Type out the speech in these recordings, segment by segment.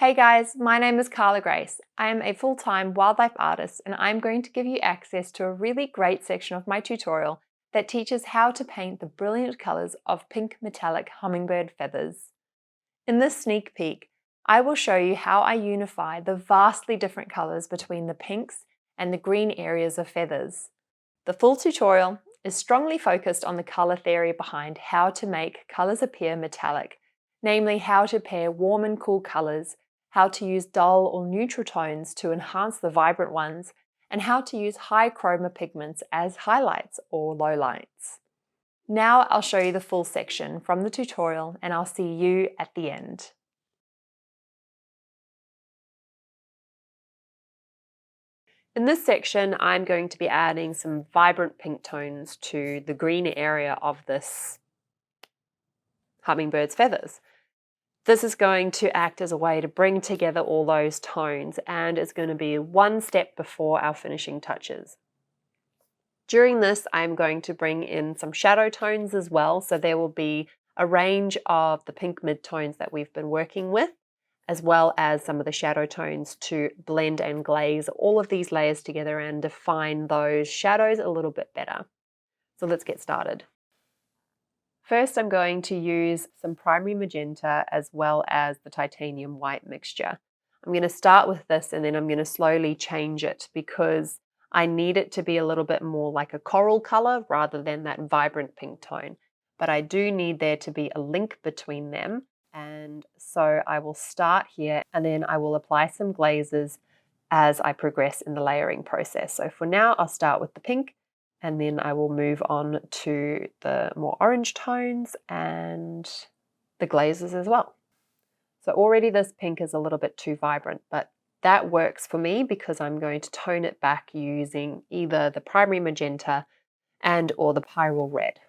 Hey guys, my name is Carla Grace. I am a full-time wildlife artist and I'm going to give you access to a really great section of my tutorial that teaches how to paint the brilliant colors of pink metallic hummingbird feathers. In this sneak peek, I will show you how I unify the vastly different colors between the pinks and the green areas of feathers. The full tutorial is strongly focused on the color theory behind how to make colors appear metallic, namely how to pair warm and cool colors, how to use dull or neutral tones to enhance the vibrant ones, and how to use high chroma pigments as highlights or lowlights. Now I'll show you the full section from the tutorial and I'll see you at the end. In this section, I'm going to be adding some vibrant pink tones to the green area of this hummingbird's feathers. This is going to act as a way to bring together all those tones and is going to be one step before our finishing touches. During this, I'm going to bring in some shadow tones as well, so there will be a range of the pink midtones that we've been working with, as well as some of the shadow tones to blend and glaze all of these layers together and define those shadows a little bit better. So let's get started. First, I'm going to use some primary magenta as well as the titanium white mixture. I'm going to start with this and then I'm going to slowly change it because I need it to be a little bit more like a coral color rather than that vibrant pink tone. But I do need there to be a link between them. And so I will start here and then I will apply some glazes as I progress in the layering process. So for now, I'll start with the pink and then I will move on to the more orange tones and the glazes as well. So already this pink is a little bit too vibrant, but that works for me because I'm going to tone it back using either the primary magenta and or the pyrrole red.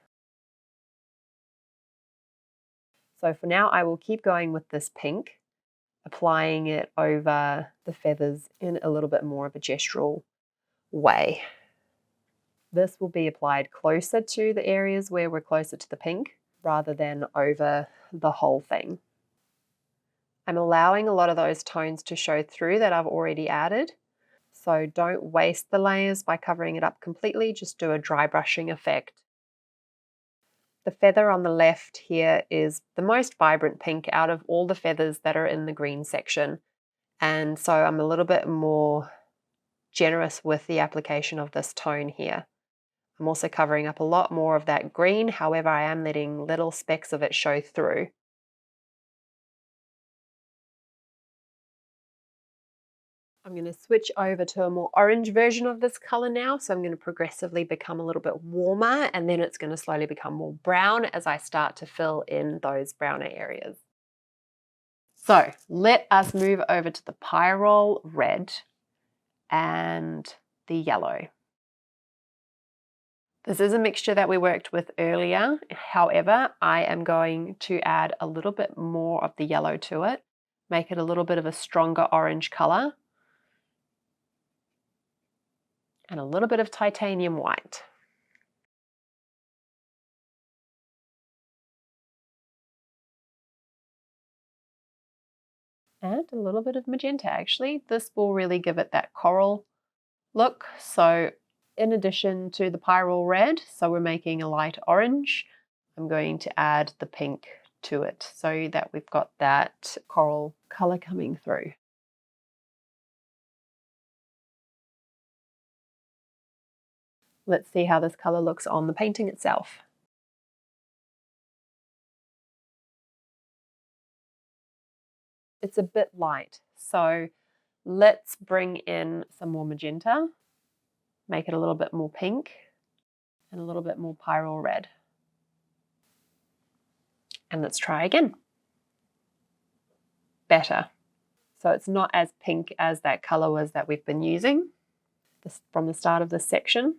So for now, I will keep going with this pink, applying it over the feathers in a little bit more of a gestural way. This will be applied closer to the areas where we're closer to the pink rather than over the whole thing. I'm allowing a lot of those tones to show through that I've already added. So don't waste the layers by covering it up completely, just do a dry brushing effect. The feather on the left here is the most vibrant pink out of all the feathers that are in the green section. And so I'm a little bit more generous with the application of this tone here. I'm also covering up a lot more of that green, however, I am letting little specks of it show through. I'm going to switch over to a more orange version of this color now. So I'm going to progressively become a little bit warmer and then it's going to slowly become more brown as I start to fill in those browner areas. So let us move over to the pyrrole red and the yellow. This is a mixture that we worked with earlier. However, I am going to add a little bit more of the yellow to it, make it a little bit of a stronger orange color, and a little bit of titanium white. And a little bit of magenta actually. This will really give it that coral look. So in addition to the pyrrole red, so we're making a light orange, I'm going to add the pink to it so that we've got that coral color coming through. Let's see how this color looks on the painting itself. It's a bit light, so let's bring in some more magenta, make it a little bit more pink, and a little bit more pyrrole red. And let's try again. Better. So it's not as pink as that color was that we've been using from the start of this section.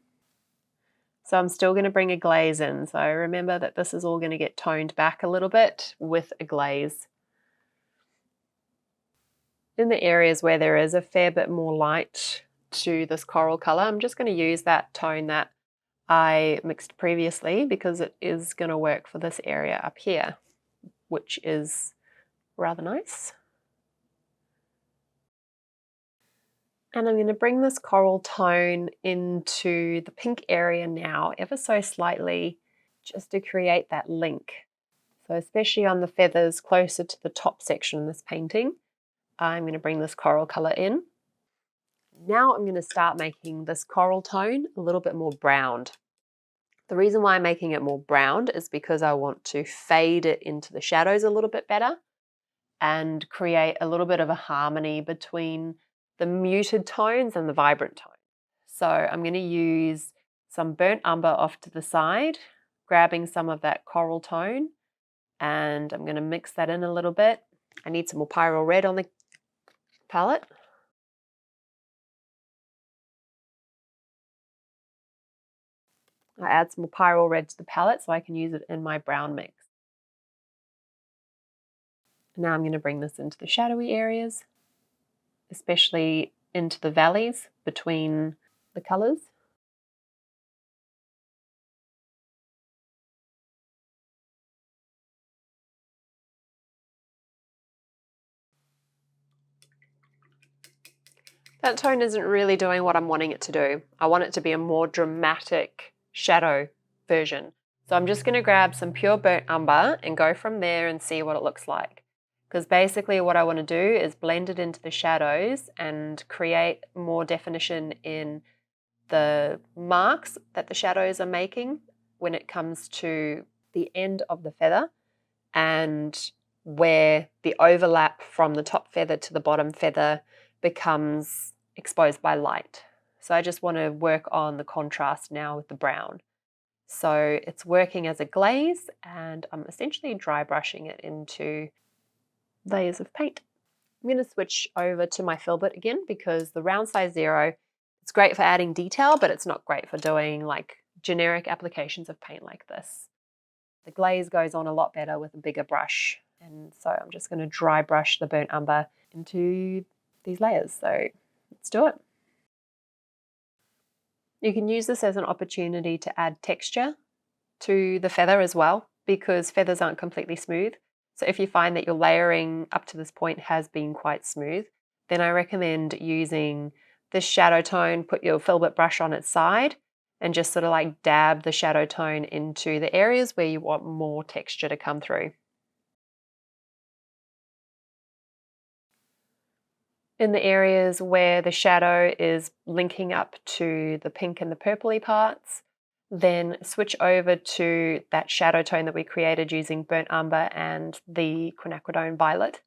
So I'm still going to bring a glaze in. So remember that this is all going to get toned back a little bit with a glaze. In the areas where there is a fair bit more light to this coral color, I'm just going to use that tone that I mixed previously because it is going to work for this area up here, which is rather nice. And I'm going to bring this coral tone into the pink area now, ever so slightly, just to create that link. So especially on the feathers closer to the top section of this painting, I'm going to bring this coral color in. Now I'm going to start making this coral tone a little bit more browned. The reason why I'm making it more browned is because I want to fade it into the shadows a little bit better and create a little bit of a harmony between the muted tones and the vibrant tones. So I'm going to use some burnt umber off to the side, grabbing some of that coral tone, and I'm going to mix that in a little bit. I need some more pyrrole red on the palette. I add some more pyrrole red to the palette so I can use it in my brown mix. Now I'm going to bring this into the shadowy areas, especially into the valleys between the colours. That tone isn't really doing what I'm wanting it to do. I want it to be a more dramatic shadow version. So I'm just going to grab some pure burnt umber and go from there and see what it looks like. Because basically what I want to do is blend it into the shadows and create more definition in the marks that the shadows are making when it comes to the end of the feather and where the overlap from the top feather to the bottom feather becomes exposed by light. So I just want to work on the contrast now with the brown. So it's working as a glaze and I'm essentially dry brushing it into layers of paint. I'm going to switch over to my filbert again because the round size 0, it's great for adding detail, but it's not great for doing like generic applications of paint like this. The glaze goes on a lot better with a bigger brush. And so I'm just going to dry brush the burnt umber into these layers. So let's do it. You can use this as an opportunity to add texture to the feather as well, because feathers aren't completely smooth. So if you find that your layering up to this point has been quite smooth, then I recommend using this shadow tone, put your filbert brush on its side, and just sort of like dab the shadow tone into the areas where you want more texture to come through. In the areas where the shadow is linking up to the pink and the purpley parts, then switch over to that shadow tone that we created using burnt umber and the quinacridone violet.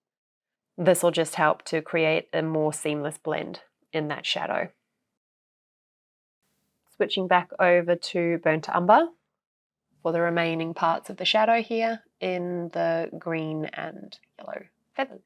This will just help to create a more seamless blend in that shadow. Switching back over to burnt umber for the remaining parts of the shadow here in the green and yellow feathers.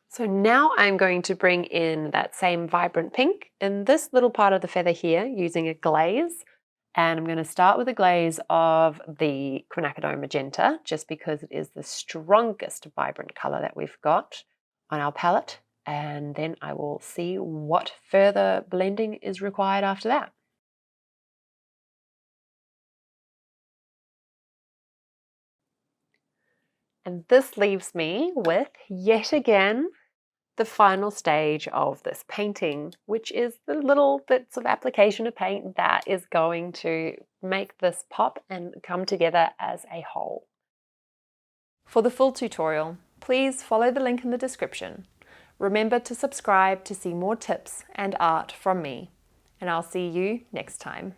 So now I'm going to bring in that same vibrant pink in this little part of the feather here using a glaze. And I'm going to start with a glaze of the quinacridone magenta, just because it is the strongest vibrant color that we've got on our palette. And then I will see what further blending is required after that. And this leaves me with, yet again, the final stage of this painting, which is the little bits of application of paint that is going to make this pop and come together as a whole. For the full tutorial, please follow the link in the description. Remember to subscribe to see more tips and art from me, and I'll see you next time.